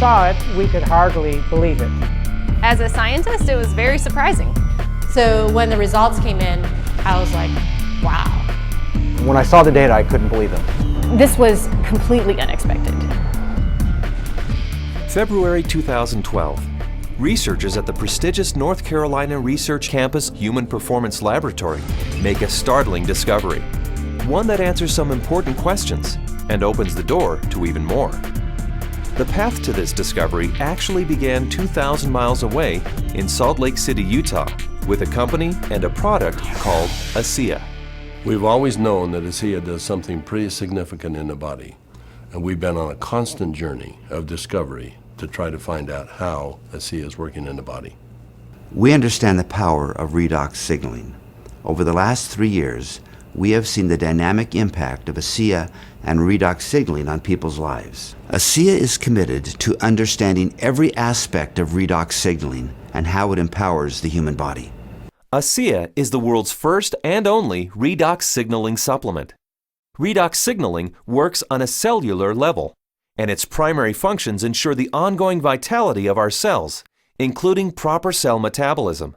saw it, we could hardly believe it. As a scientist, it was very surprising. So when the results came in, I was like, wow. When I saw the data, I couldn't believe them. This was completely unexpected. February 2012. Researchers at the prestigious North Carolina Research Campus Human Performance Laboratory make a startling discovery. One that answers some important questions and opens the door to even more. The path to this discovery actually began 2,000 miles away in Salt Lake City, Utah, with a company and a product called ASEA. We've always known that ASEA does something pretty significant in the body, and we've been on a constant journey of discovery to try to find out how ASEA is working in the body. We understand the power of redox signaling. Over the last 3 years, we have seen the dynamic impact of ASEA and redox signaling on people's lives. ASEA is committed to understanding every aspect of redox signaling and how it empowers the human body. ASEA is the world's first and only redox signaling supplement. Redox signaling works on a cellular level, and its primary functions ensure the ongoing vitality of our cells, including proper cell metabolism.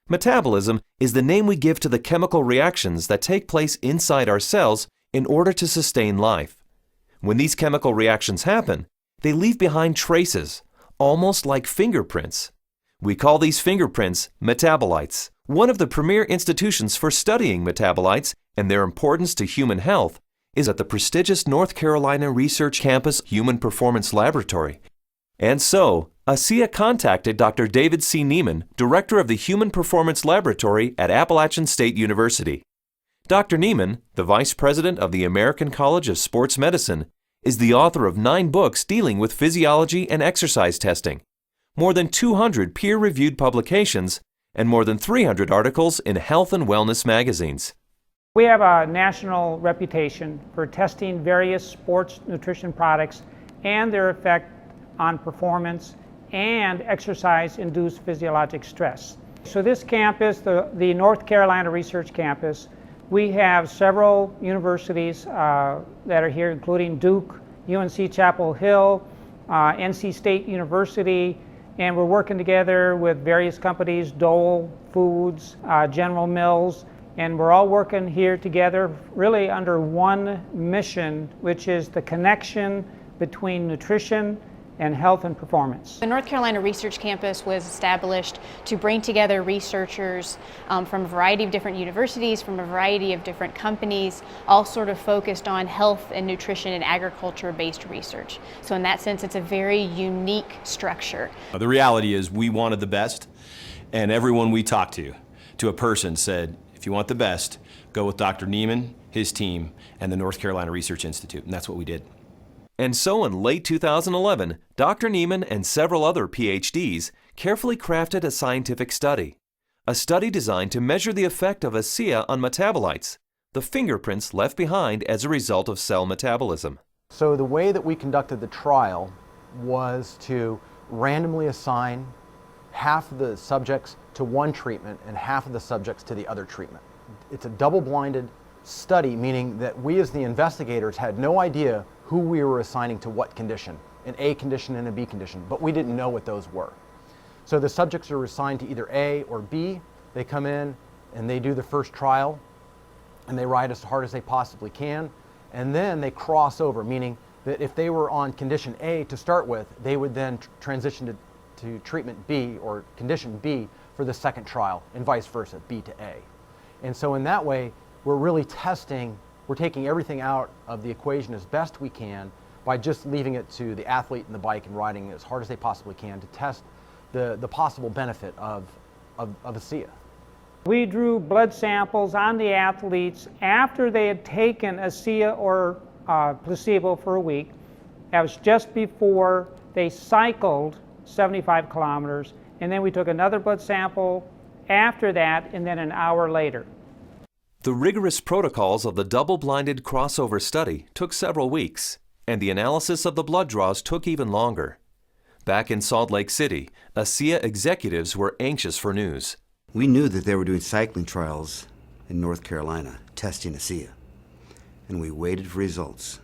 Metabolism is the name we give to the chemical reactions that take place inside our cells in order to sustain life. When these chemical reactions happen, they leave behind traces, almost like fingerprints. We call these fingerprints metabolites. One of the premier institutions for studying metabolites and their importance to human health is at the prestigious North Carolina Research Campus Human Performance Laboratory. And so, ASEA contacted Dr. David C. Neiman, director of the Human Performance Laboratory at Appalachian State University. Dr. Neiman, the vice president of the American College of Sports Medicine, is the author of 9 books dealing with physiology and exercise testing, more than 200 peer-reviewed publications, and more than 300 articles in health and wellness magazines. We have a national reputation for testing various sports nutrition products and their effect on performance and exercise-induced physiologic stress. So this campus, the North Carolina Research Campus, we have several universities that are here, including Duke, UNC Chapel Hill, NC State University, and we're working together with various companies, Dole Foods, General Mills, and we're all working here together really under one mission, which is the connection between nutrition and health and performance. The North Carolina Research Campus was established to bring together researchers from a variety of different universities, from a variety of different companies, all sort of focused on health and nutrition and agriculture-based research. So in that sense, it's a very unique structure. The reality is we wanted the best, and everyone we talked to a person said, if you want the best, go with Dr. Neiman, his team, and the North Carolina Research Institute, and that's what we did. And so in late 2011, Dr. Neiman and several other PhDs carefully crafted a scientific study. A study designed to measure the effect of ASEA on metabolites, the fingerprints left behind as a result of cell metabolism. So the way that we conducted the trial was to randomly assign half of the subjects to one treatment and half of the subjects to the other treatment. It's a double-blinded study, meaning that we as the investigators had no idea who we were assigning to what condition, an A condition and a B condition, but we didn't know what those were. So the subjects are assigned to either A or B. They come in and they do the first trial and they ride as hard as they possibly can, and then they cross over, meaning that if they were on condition A to start with, they would then transition to treatment B or condition B for the second trial, and vice versa, B to A. And so in that way, we're really testing, we're taking everything out of the equation as best we can by just leaving it to the athlete and the bike and riding as hard as they possibly can to test the possible benefit of ASEA. We drew blood samples on the athletes after they had taken ASEA or placebo for a week. That was just before they cycled 75 kilometers, and then we took another blood sample after that, and then an hour later. The rigorous protocols of the double-blinded crossover study took several weeks, and the analysis of the blood draws took even longer. Back in Salt Lake City, ASEA executives were anxious for news. We knew that they were doing cycling trials in North Carolina, testing ASEA. And we waited for results.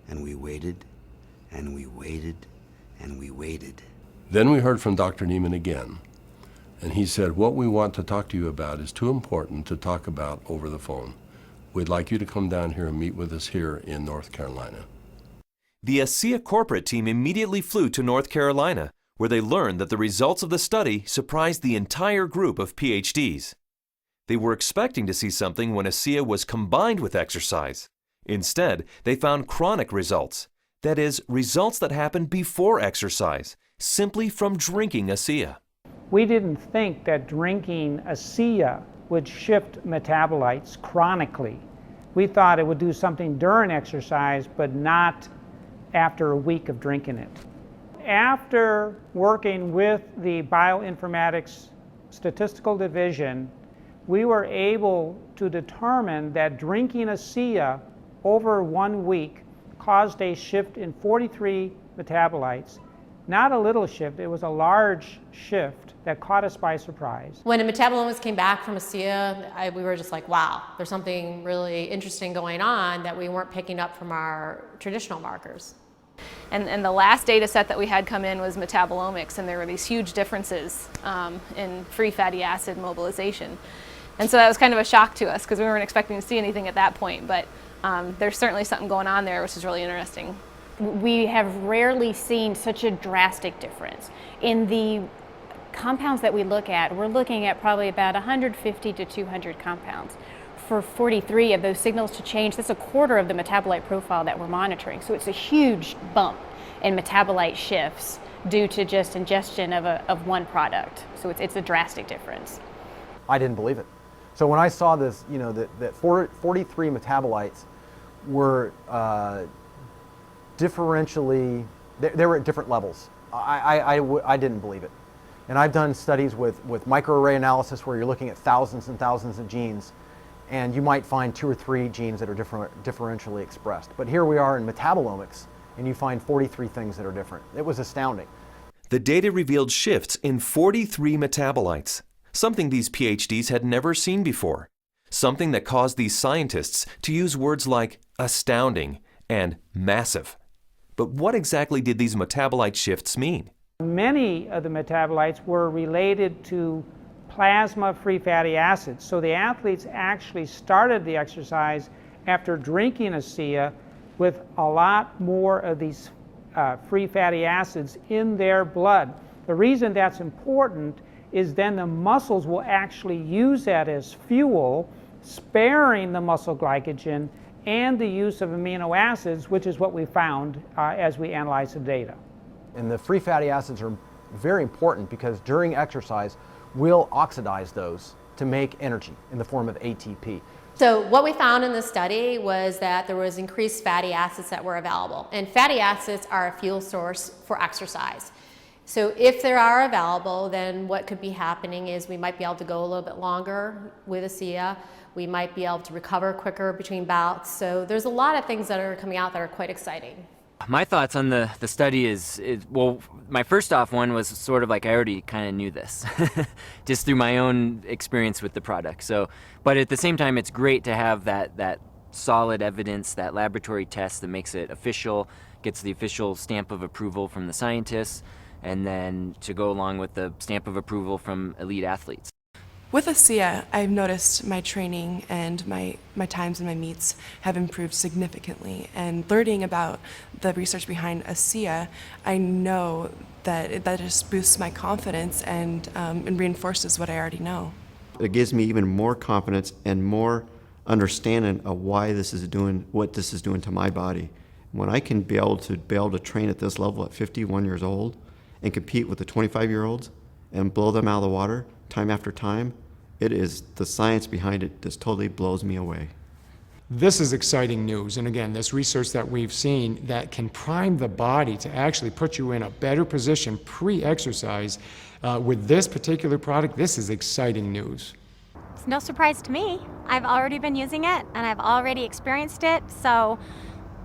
And we waited, and we waited, and we waited. Then we heard from Dr. Neiman again, and he said, what we want to talk to you about is too important to talk about over the phone. We'd like you to come down here and meet with us here in North Carolina. The ASEA corporate team immediately flew to North Carolina, where they learned that the results of the study surprised the entire group of PhDs. They were expecting to see something when ASEA was combined with exercise. Instead, they found chronic results. That is, results that happened before exercise, simply from drinking ASEA. We didn't think that drinking ASEA would shift metabolites chronically. We thought it would do something during exercise, but not after a week of drinking it. After working with the bioinformatics statistical division, we were able to determine that drinking ASEA over 1 week caused a shift in 43 metabolites. Not a little shift, it was a large shift that caught us by surprise. When the metabolomics came back from ASEA, we were just like, wow, there's something really interesting going on that we weren't picking up from our traditional markers. And the last data set that we had come in was metabolomics, and there were these huge differences in free fatty acid mobilization. And so that was kind of a shock to us because we weren't expecting to see anything at that point, but there's certainly something going on there, which is really interesting. We have rarely seen such a drastic difference. In the compounds that we look at, we're looking at probably about 150 to 200 compounds. For 43 of those signals to change, that's a quarter of the metabolite profile that we're monitoring. So it's a huge bump in metabolite shifts due to just ingestion of one product. So it's a drastic difference. I didn't believe it. So when I saw this, you know, that 43 metabolites were differentially, they were at different levels. I didn't believe it. And I've done studies with microarray analysis where you're looking at thousands and thousands of genes, and you might find 2 or 3 genes that are differentially expressed. But here we are in metabolomics, and you find 43 things that are different. It was astounding. The data revealed shifts in 43 metabolites, something these PhDs had never seen before, something that caused these scientists to use words like astounding and massive. But what exactly did these metabolite shifts mean? Many of the metabolites were related to plasma free fatty acids. So the athletes actually started the exercise after drinking ASEA with a lot more of these free fatty acids in their blood. The reason that's important is then the muscles will actually use that as fuel, sparing the muscle glycogen and the use of amino acids, which is what we found as we analyzed the data. And the free fatty acids are very important because during exercise, we'll oxidize those to make energy in the form of ATP. So what we found in this study was that there was increased fatty acids that were available. And fatty acids are a fuel source for exercise. So if they are available, then what could be happening is we might be able to go a little bit longer with ASEA. We might be able to recover quicker between bouts. So there's a lot of things that are coming out that are quite exciting. My thoughts on the study is, well, my first off one was sort of like I already kind of knew this, just through my own experience with the product. So, but at the same time, it's great to have that solid evidence, that laboratory test that makes it official, gets the official stamp of approval from the scientists, and then to go along with the stamp of approval from elite athletes. With ASEA, I've noticed my training and my times and my meets have improved significantly. And learning about the research behind ASEA, I know that that just boosts my confidence and reinforces what I already know. It gives me even more confidence and more understanding of why this is doing what this is doing to my body. When I can be able to train at this level at 51 years old and compete with the 25-year-olds and blow them out of the water time after time, it is the science behind it just totally blows me away. This is exciting news, and again, this research that we've seen that can prime the body to actually put you in a better position pre-exercise with this particular product. This is exciting news. It's no surprise to me. I've already been using it and I've already experienced it, so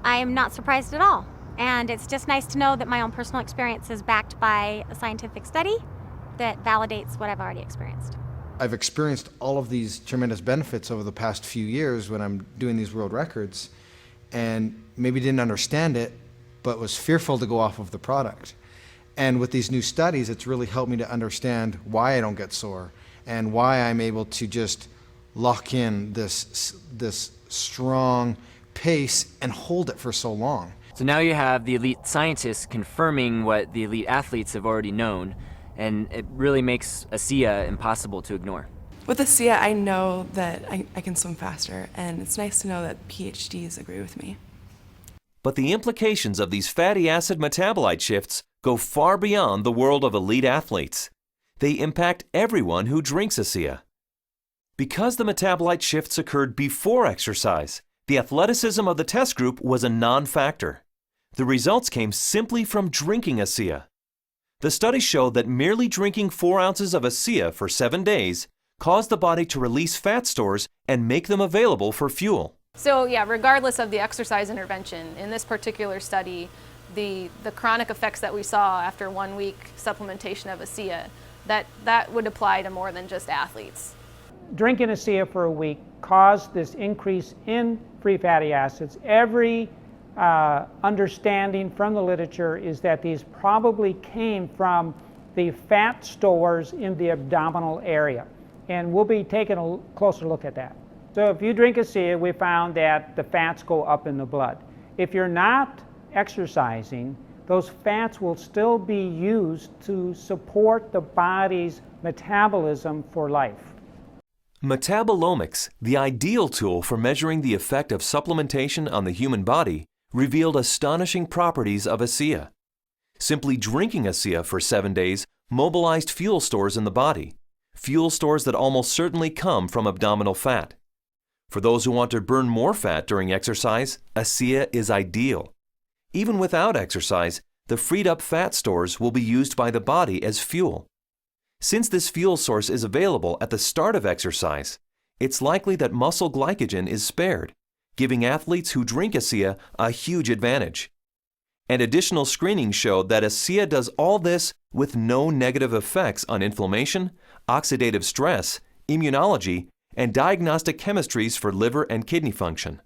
I am not surprised at all. And it's just nice to know that my own personal experience is backed by a scientific study that validates what I've already experienced. I've experienced all of these tremendous benefits over the past few years when I'm doing these world records, and maybe didn't understand it, but was fearful to go off of the product. And with these new studies, it's really helped me to understand why I don't get sore and why I'm able to just lock in this strong pace and hold it for so long. So now you have the elite scientists confirming what the elite athletes have already known, and it really makes ASEA impossible to ignore. With ASEA, I know that I can swim faster, and it's nice to know that PhDs agree with me. But the implications of these fatty acid metabolite shifts go far beyond the world of elite athletes. They impact everyone who drinks ASEA. Because the metabolite shifts occurred before exercise, the athleticism of the test group was a non-factor. The results came simply from drinking ASEA. The study showed that merely drinking 4 ounces of ASEA for 7 days caused the body to release fat stores and make them available for fuel. So yeah, regardless of the exercise intervention, in this particular study, the chronic effects that we saw after 1 week supplementation of ASEA, that would apply to more than just athletes. Drinking ASEA for a week caused this increase in free fatty acids. Every understanding from the literature is that these probably came from the fat stores in the abdominal area. And we'll be taking a closer look at that. So if you drink ASEA, we found that the fats go up in the blood. If you're not exercising, those fats will still be used to support the body's metabolism for life. Metabolomics, the ideal tool for measuring the effect of supplementation on the human body, revealed astonishing properties of ASEA. Simply drinking ASEA for 7 days mobilized fuel stores in the body, fuel stores that almost certainly come from abdominal fat. For those who want to burn more fat during exercise, ASEA is ideal. Even without exercise, the freed up fat stores will be used by the body as fuel. Since this fuel source is available at the start of exercise, it's likely that muscle glycogen is spared, giving athletes who drink ASEA a huge advantage. And additional screenings showed that ASEA does all this with no negative effects on inflammation, oxidative stress, immunology, and diagnostic chemistries for liver and kidney function.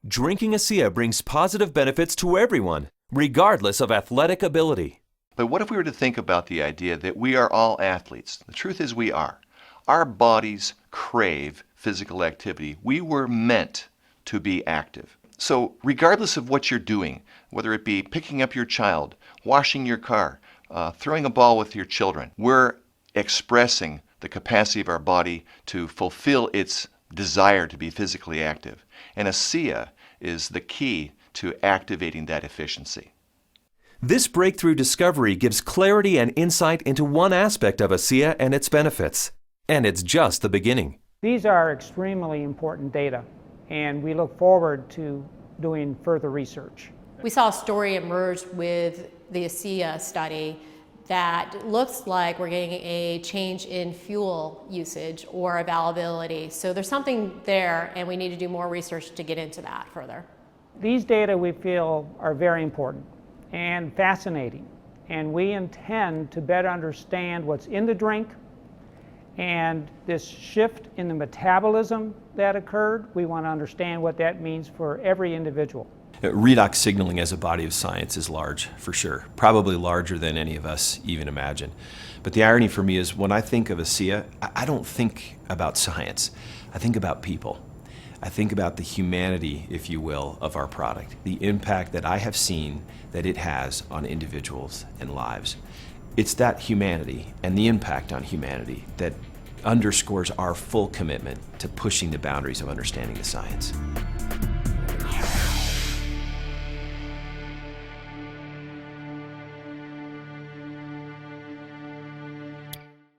Drinking ASEA brings positive benefits to everyone, regardless of athletic ability. But what if we were to think about the idea that we are all athletes? The truth is we are. Our bodies crave physical activity. We were meant to be active. So regardless of what you're doing, whether it be picking up your child, washing your car, throwing a ball with your children, we're expressing the capacity of our body to fulfill its desire to be physically active. And ASEA is the key to activating that efficiency. This breakthrough discovery gives clarity and insight into one aspect of ASEA and its benefits. And it's just the beginning. These are extremely important data, and we look forward to doing further research. We saw a story emerge with the ASEA study that looks like we're getting a change in fuel usage or availability. So there's something there, and we need to do more research to get into that further. These data we feel are very important and fascinating, and we intend to better understand what's in the drink and this shift in the metabolism that occurred. We want to understand what that means for every individual. Redox signaling as a body of science is large, for sure. Probably larger than any of us even imagine. But the irony for me is when I think of ASEA, I don't think about science. I think about people. I think about the humanity, if you will, of our product, the impact that I have seen that it has on individuals and lives. It's that humanity and the impact on humanity that underscores our full commitment to pushing the boundaries of understanding the science.